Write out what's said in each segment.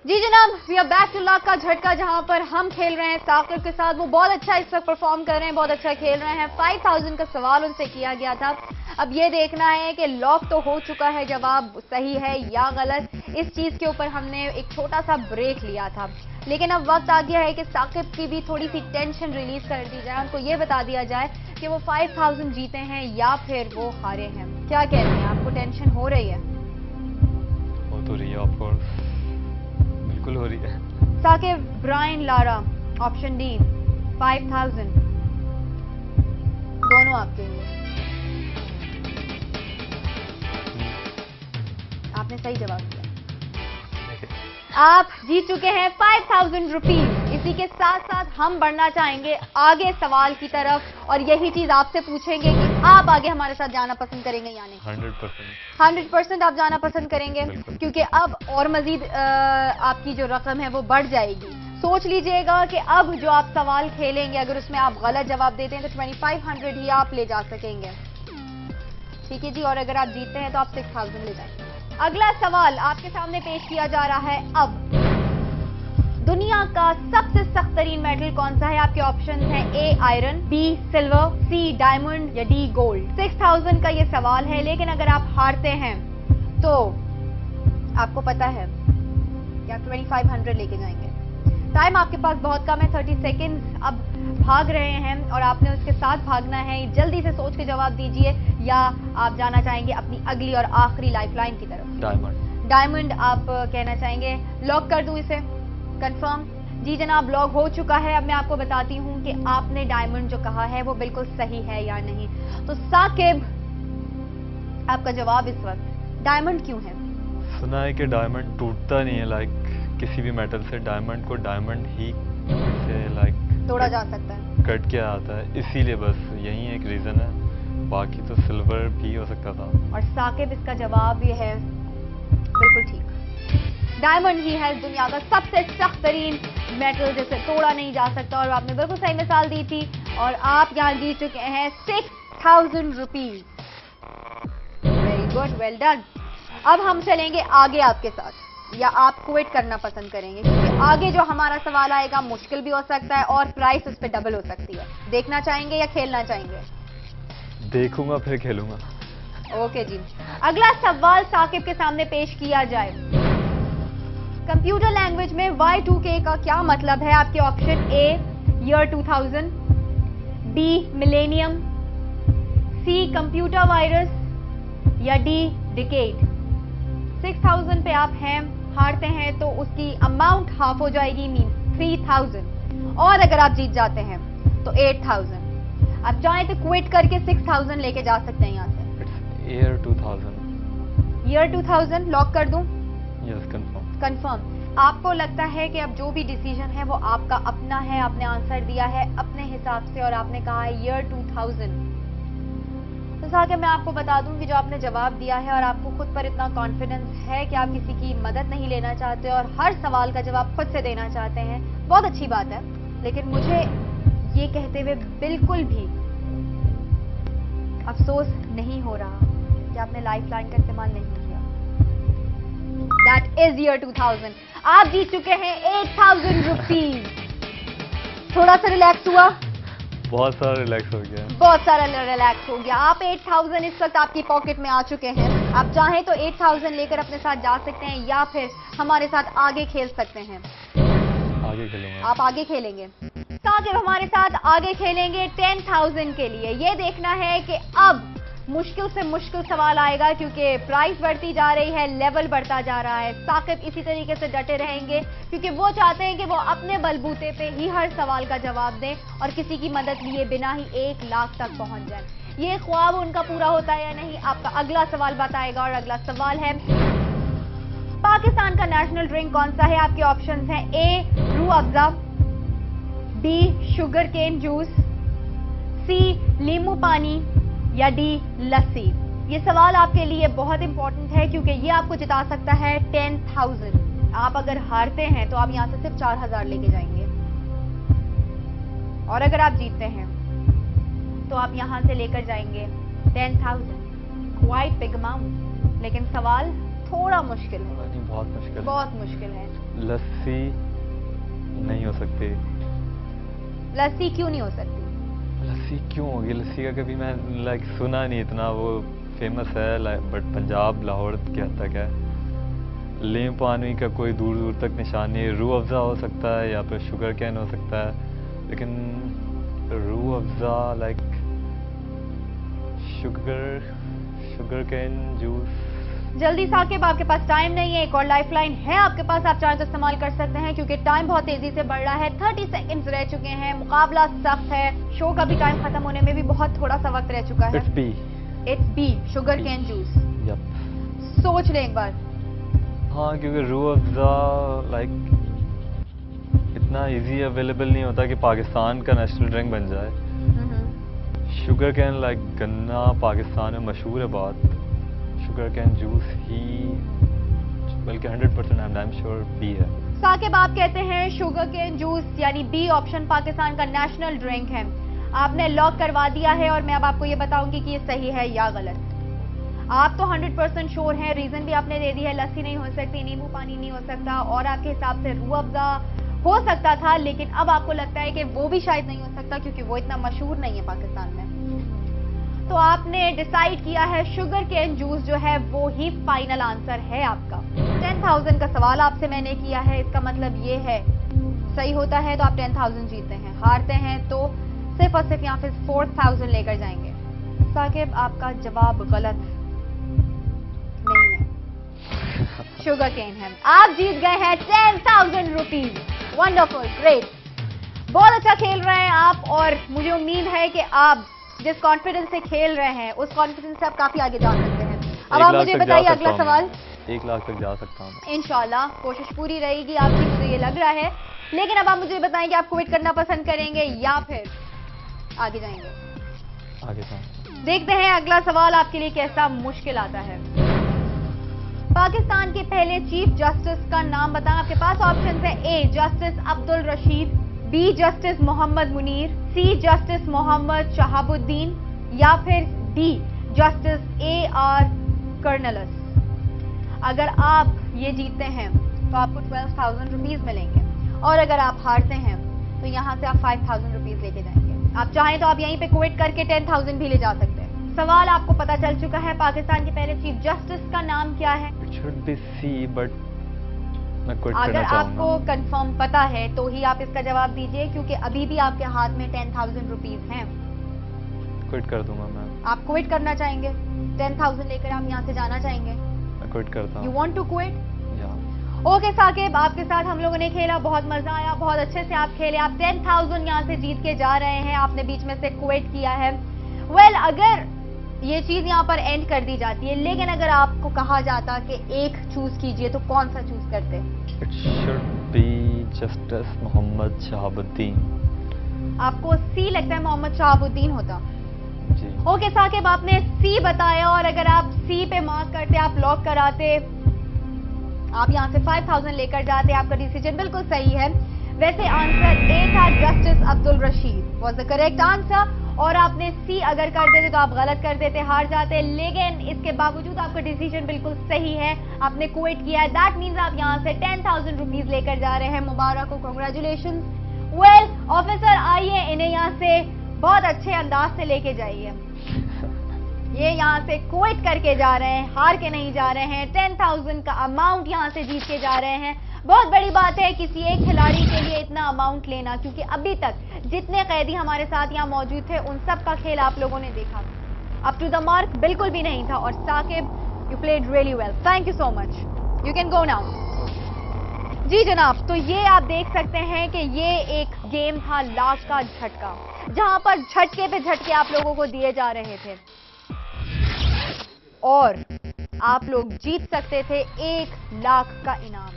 जी जनाब, we are back to luck का झटका, जहां पर हम खेल रहे हैं साकिब के साथ। वो बहुत अच्छा इस वक्त परफॉर्म कर रहे हैं, बहुत अच्छा खेल रहे हैं। 5000 का सवाल उनसे किया गया था। अब ये देखना है कि लॉक तो हो चुका है, जवाब सही है या गलत। इस चीज के ऊपर हमने एक छोटा सा ब्रेक लिया था, लेकिन अब वक्त आ गया है कि साकिब की भी थोड़ी सी टेंशन रिलीज कर दी जाए। उनको ये बता दिया जाए कि वो 5000 जीते हैं या फिर वो हारे हैं। क्या कहते हैं, आपको टेंशन हो रही है? हो तो रही है, ऑफ कोर्स बिल्कुल हो रही है। Saqib, Brian, Lara, option D 5000 दोनों आपके लिए। आपने सही जवाब दिया, आप जीत चुके हैं 5000 रुपीज। इसी के साथ साथ हम बढ़ना चाहेंगे आगे सवाल की तरफ, और यही चीज आपसे पूछेंगे कि आप आगे हमारे साथ जाना पसंद करेंगे या नहीं। 100% आप जाना पसंद करेंगे, क्योंकि अब और मजीद आपकी जो रकम है वो बढ़ जाएगी। सोच लीजिएगा कि अब जो आप सवाल खेलेंगे, अगर उसमें आप गलत जवाब देते हैं तो 2500 ही आप ले जा सकेंगे। ठीक है जी, और अगर आप जीतते हैं तो आप 6000 ले जाएंगे। अगला सवाल आपके सामने पेश किया जा रहा है। अब दुनिया का सबसे सख्त तरीन मेटल कौन सा है? आपके ऑप्शन हैं ए आयरन, बी सिल्वर, सी डायमंड या डी गोल्ड। 6000 का ये सवाल है, लेकिन अगर आप हारते हैं तो आपको पता है कि आप 2500 लेके जाएंगे। टाइम आपके पास बहुत कम है, 30 सेकेंड्स अब भाग रहे हैं और आपने उसके साथ भागना है। जल्दी से सोच के जवाब दीजिए, या आप जाना चाहेंगे अपनी अगली और आखिरी लाइफलाइन की तरफ? डायमंड आप कहना चाहेंगे। लॉक कर दूं इसे? कंफर्म? जी जनाब, लॉक हो चुका है। अब मैं आपको बताती हूं कि आपने डायमंड जो कहा है वो बिल्कुल सही है या नहीं। तो साकिब, आपका जवाब इस वक्त डायमंड क्यों है? सुना है कि डायमंड टूटता नहीं है, लाइक किसी भी मेटल से डायमंड को डायमंड ही से लाइक तोड़ा जा सकता है, कट किया आता है, इसीलिए बस यही एक रीजन है। बाकी तो सिल्वर भी हो सकता था। और साकिब, इसका जवाब ये है बिल्कुल ठीक। डायमंड ही है दुनिया का सबसे सख्त तरीन मेटल, जिसे तोड़ा नहीं जा सकता, और आपने बिल्कुल सही मिसाल दी थी। और आप यहाँ जीत चुके हैं 6000 rupees. Very good, well done. अब हम चलेंगे आगे आपके साथ, या आप क्विट करना पसंद करेंगे? क्योंकि आगे जो हमारा सवाल आएगा मुश्किल भी हो सकता है और प्राइस उस पर डबल हो सकती है। देखना चाहेंगे या खेलना चाहेंगे? देखूंगा फिर खेलूंगा। ओके जी, अगला सवाल साकिब के सामने पेश किया जाए। कंप्यूटर लैंग्वेज में Y2K का क्या मतलब है? आपके option A year 2000, B millennium, C computer virus या डी डिकेड। 6000 पे आप हैं, हारते हैं तो उसकी अमाउंट हाफ हो जाएगी, मीन 3000, और अगर आप जीत जाते हैं तो 8000। आप चाहें तो क्विट करके 6000 लेके जा सकते हैं यहाँ से। ईयर 2000। ईयर 2000 लॉक कर दूं? Yes, confirm. आपको लगता है कि अब जो भी डिसीजन है वो आपका अपना है, आपने आंसर दिया है अपने हिसाब से और आपने कहा है ईयर 2000। तो साकिब, मैं आपको बता दूं कि जो आपने जवाब दिया है और आपको खुद पर इतना कॉन्फिडेंस है कि आप किसी की मदद नहीं लेना चाहते और हर सवाल का जवाब खुद से देना चाहते हैं, बहुत अच्छी बात है। लेकिन मुझे ये कहते हुए बिल्कुल भी अफसोस नहीं हो रहा कि आपने लाइफलाइन का इस्तेमाल नहीं किया। That is year 2000। आप जीत चुके हैं 8000 रुपीज। थोड़ा सा रिलैक्स हुआ? बहुत सारा रिलैक्स हो गया। बहुत सारा रिलैक्स हो गया। आप 8000 इस वक्त आपकी पॉकेट में आ चुके हैं। आप चाहें तो 8000 लेकर अपने साथ जा सकते हैं, या फिर हमारे साथ आगे खेल सकते हैं। आगे खेलेंगे। आप आगे खेलेंगे? साकिब हमारे साथ आगे खेलेंगे 10000 के लिए। ये देखना है कि अब मुश्किल से मुश्किल सवाल आएगा, क्योंकि प्राइस बढ़ती जा रही है, लेवल बढ़ता जा रहा है। साकिब इसी तरीके से डटे रहेंगे, क्योंकि वो चाहते हैं कि वो अपने बलबूते पे ही हर सवाल का जवाब दें और किसी की मदद लिए बिना ही 1 लाख तक पहुंच जाए। ये ख्वाब उनका पूरा होता है या नहीं, आपका अगला सवाल बताएगा। और अगला सवाल है, पाकिस्तान का नेशनल ड्रिंक कौन सा है? आपके ऑप्शंस हैं A Rooh Afza, B sugar cane juice, C नींबू पानी या डी लस्सी। ये सवाल आपके लिए बहुत इंपॉर्टेंट है, क्योंकि ये आपको जिता सकता है 10000। आप अगर हारते हैं तो आप यहां से सिर्फ 4000 लेके जाएंगे, और अगर आप जीतते हैं तो आप यहां से लेकर जाएंगे 10000। Quite big amount. लेकिन सवाल थोड़ा मुश्किल है। नहीं, बहुत मुश्किल है। बहुत मुश्किल है। लस्सी नहीं हो सकती। लस्सी क्यों नहीं हो सकती? लस्सी क्यों होगी? लस्सी का कभी मैं लाइक सुना नहीं इतना, वो फेमस है बट पंजाब लाहौर के हद तक है। लीम पानी का कोई दूर दूर तक निशान नहीं है। रूह अफ़ज़ा हो सकता है या फिर शुगर कैन हो सकता है, लेकिन रूह Afza like sugar cane juice. जल्दी साकिब, आपके पास टाइम नहीं है, एक और लाइफलाइन है आपके पास, आप चाहें तो इस्तेमाल कर सकते हैं क्योंकि टाइम बहुत तेजी से बढ़ रहा है। 30 सेकंड्स रह चुके हैं, मुकाबला सख्त है, शो का भी टाइम खत्म होने में भी बहुत थोड़ा सा वक्त रह चुका है। It's B, sugar cane juice. Yup. सोच लें एक बार। हाँ, क्योंकि रूह अफ़ज़ा लाइक इतना इजी अवेलेबल नहीं होता कि पाकिस्तान का नेशनल ड्रिंक बन जाए। शुगर कैन लाइक गन्ना पाकिस्तान में मशहूर है बहुत। शुगर कैन जूस ही, बल्कि 100% आई एम श्योर बी है। साकिब, आप कहते हैं शुगर कैन जूस यानी बी ऑप्शन पाकिस्तान का नेशनल ड्रिंक है। आपने लॉक करवा दिया है और मैं अब आपको ये बताऊंगी कि ये सही है या गलत। आप तो 100% श्योर हैं, रीजन भी आपने दे दी है, लस्सी नहीं हो सकती, नींबू पानी नहीं हो सकता और आपके हिसाब से रूह अफ़ज़ा हो सकता था, लेकिन अब आपको लगता है कि वो भी शायद नहीं हो सकता क्योंकि वो इतना मशहूर नहीं है पाकिस्तान में। तो आपने डिसाइड किया है शुगर कैन जूस जो है वो ही फाइनल आंसर है आपका। 10,000 का सवाल आपसे मैंने किया है, इसका मतलब ये है सही होता है तो आप 10,000 जीतते हैं, हारते हैं तो सिर्फ और सिर्फ यहाँ पे 4,000 लेकर जाएंगे। साकिब, आपका जवाब गलत नहीं है, शुगर कैन है। आप जीत गए हैं 10,000 रुपीज। वंडरफुल, ग्रेट, बहुत अच्छा खेल रहे हैं आप और मुझे उम्मीद है कि आप जिस कॉन्फिडेंस से खेल रहे हैं उस कॉन्फिडेंस से आप काफी आगे जा सकते हैं। अब आप मुझे बताइए अगला सवाल। 1 लाख तक जा सकता हूँ इंशाल्लाह, कोशिश पूरी रहेगी आपकी, मुझे ये लग रहा है। लेकिन अब आप मुझे बताएं कि आप क्विट करना पसंद करेंगे या फिर आगे जाएंगे? आगे जाएंगे। देखते हैं अगला सवाल आपके लिए कैसा मुश्किल आता है। पाकिस्तान के पहले चीफ जस्टिस का नाम बताएं। आपके पास ऑप्शन है, A justice Abdul Rashid, B justice Mohammad Munir, C justice Mohammad Shahabuddin या फिर डी जस्टिस AR कर्नलस। अगर आप ये जीतते हैं तो आपको 12,000 रुपीज मिलेंगे और अगर आप हारते हैं तो यहाँ से आप 5,000 रुपीज लेके जाएंगे। आप चाहें तो आप यहीं पे क्विट करके 10,000 भी ले जा सकते हैं। सवाल आपको पता चल चुका है, पाकिस्तान के पहले चीफ जस्टिस का नाम क्या है? It should be C, but मैं क्विट अगर करना आपको कंफर्म पता है तो ही आप इसका जवाब दीजिए क्योंकि अभी भी आपके हाथ में 10,000 रुपीज हैं। क्विट कर दूंगा मैं। आप क्विट करना चाहेंगे? 10,000 लेकर आप यहाँ से जाना चाहेंगे? मैं क्विट करता हूँ। You want to quit? Yeah. Okay Saqib, आपके साथ हम लोगों ने खेला, बहुत मजा आया, बहुत अच्छे से आप खेले, आप 10,000 यहाँ से जीत के जा रहे हैं। आपने बीच में से क्विट किया है। वेल, अगर ये चीज यहाँ पर एंड कर दी जाती है, लेकिन अगर आपको कहा जाता कि एक चूज कीजिए तो कौन सा चूज करते? It should be justice Mohammad Shahabuddin. आपको सी लगता है मोहम्मद शहाबुद्दीन होता? जी। ओके साकिब, आपने सी बताया और अगर आप सी पे मार्क करते, आप लॉक कराते, आप यहाँ से 5,000 लेकर जाते। आपका डिसीजन बिल्कुल सही है। वैसे आंसर ए था, justice Abdul Rashid was the correct answer और आपने सी अगर कर देते तो आप गलत कर देते, हार जाते, लेकिन इसके बावजूद आपका डिसीजन बिल्कुल सही है, आपने क्विट किया है। दैट मीन्स आप यहाँ से 10,000 रुपीज लेकर जा रहे हैं। मुबारक हो, कांग्रेचुलेशन। वेल ऑफिसर, आइए इन्हें यहाँ से बहुत अच्छे अंदाज से लेके जाइए। ये यहाँ से क्विट करके जा रहे हैं, हार के नहीं जा रहे हैं। 10,000 का अमाउंट यहाँ से जीत के जा रहे हैं। बहुत बड़ी बात है किसी एक खिलाड़ी के लिए इतना अमाउंट लेना, क्योंकि अभी तक जितने कैदी हमारे साथ यहाँ मौजूद थे उन सब का खेल आप लोगों ने देखा, अप टू द मार्क बिल्कुल भी नहीं था। और Saqib, you played really well, thank you so much, you can go now. जी जनाब, तो ये आप देख सकते हैं कि ये एक गेम था लाख का झटका, जहां पर झटके पे झटके आप लोगों को दिए जा रहे थे और आप लोग जीत सकते थे 1 लाख का इनाम।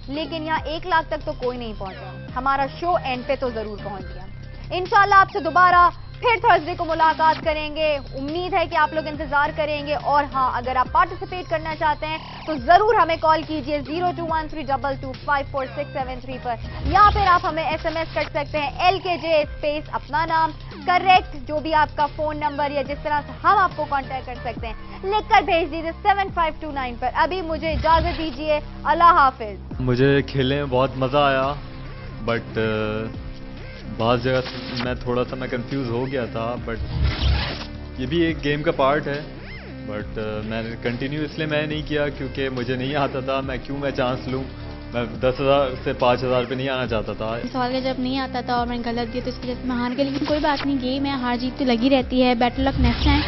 लेकिन यहाँ 1 लाख तक तो कोई नहीं पहुंचा, हमारा शो एंड पे तो जरूर पहुंच गया। इंशाल्लाह आपसे दोबारा फिर थर्सडे को मुलाकात करेंगे। उम्मीद है कि आप लोग इंतजार करेंगे। और हाँ, अगर आप पार्टिसिपेट करना चाहते हैं तो जरूर हमें कॉल कीजिए 0213225467 पर, या फिर आप हमें SMS कर सकते हैं LKJ स्पेस अपना नाम करेक्ट जो भी आपका फोन नंबर या जिस तरह से हम आपको कांटेक्ट कर सकते हैं लिखकर भेज दीजिए 7529 पर। अभी मुझे इजाजत दीजिए, अल्लाह हाफिज। मुझे खेलने में बहुत मज़ा आया, बट बहुत जगह मैं थोड़ा सा कंफ्यूज हो गया था, बट ये भी एक गेम का पार्ट है। बट मैंने कंटिन्यू इसलिए मैं नहीं किया क्योंकि मुझे नहीं आता था। मैं चांस लूँ, मैं 10,000 से 5,000 पे नहीं आना चाहता था। सवाल का जब नहीं आता था और मैंने गलत दिया तो इसकी वजह से मैं हार गई, लेकिन कोई बात नहीं, गेम है, हार जीत तो लगी रहती है। Better luck next time.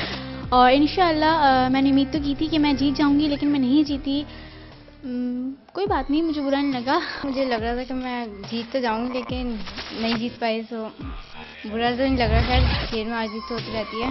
और इंशाल्लाह मैंने उम्मीद तो की थी कि मैं जीत जाऊंगी, लेकिन मैं नहीं जीती। कोई बात नहीं, मुझे बुरा नहीं लगा। मुझे लग रहा था कि मैं जीत तो जाऊंगी लेकिन नहीं जीत पाई, तो बुरा तो नहीं लग रहा। खैर खेल में हार जीत तो होती रहती है।